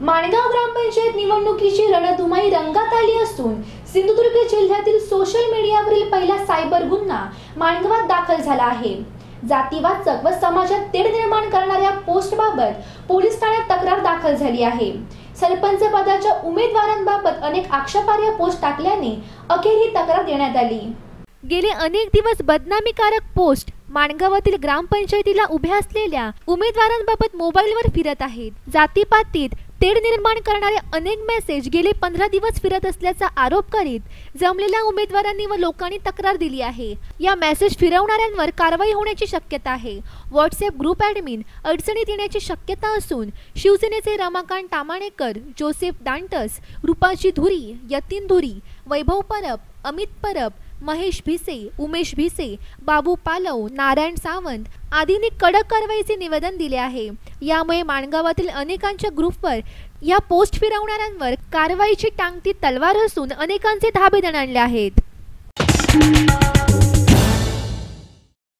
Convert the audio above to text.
माणगाव ग्रामपंचायत निवडणुकीची रणधुमाळी रंगात आली असून सिंधुदुर्ग जिल्ह्यातील सोशल मीडियावरील पहिला सायबर गुन्हा माणगावात दाखल झाला आहे। जातीवाचक व समाजात तेढ निर्माण करणाऱ्या पोस्टबाबत पोलीस ठाण्यात तक्रार दाखल झाली आहे। सरपंच पदाच्या उमेदवारांबाबत अनेक आक्षेपार्ह पोस्ट टाकल्याने अखेर ही तक्रार देण्यात आली। गेले अनेक दिवस बदनामीकारक पोस्ट माणगावातील ग्रामपंचायतीला उभ्या असलेल्या उमेदवारांबाबत मोबाईलवर फिरत आहेत। जातीपातीत तेढ निर्माण करणारे अनेक मेसेज गेले 15 दिवस फिरत असल्याचा आरोप करीत जमलेल्या उमेदवारांनी व लोकांनी तक्रार दिली आहे। या मेसेज फिरवणाऱ्यांवर कारवाई होण्याची शक्यता आहे। व्हॉट्सअप ग्रुप ॲडमिन अडचणीत येण्याची शक्यता असून शिवसेनेचे रमाकांत तामाणेकर, जोसेफ दांटस, रूपाची धुरी, यतीन धुरी, वैभव परब, अमित परब, महेश भिसे, उमेश भिसे, बाबू पालव, नारायण सावंत आदींनी कडक कारवाईचे निवेदन दिले आहे। यामुळे माणगावातील अनेकांच्या ग्रुपवर या पोस्ट फिरवणाऱ्यांवर कारवाईची टांगती तलवार असून अनेकांचे धाबे दणाणले आहेत।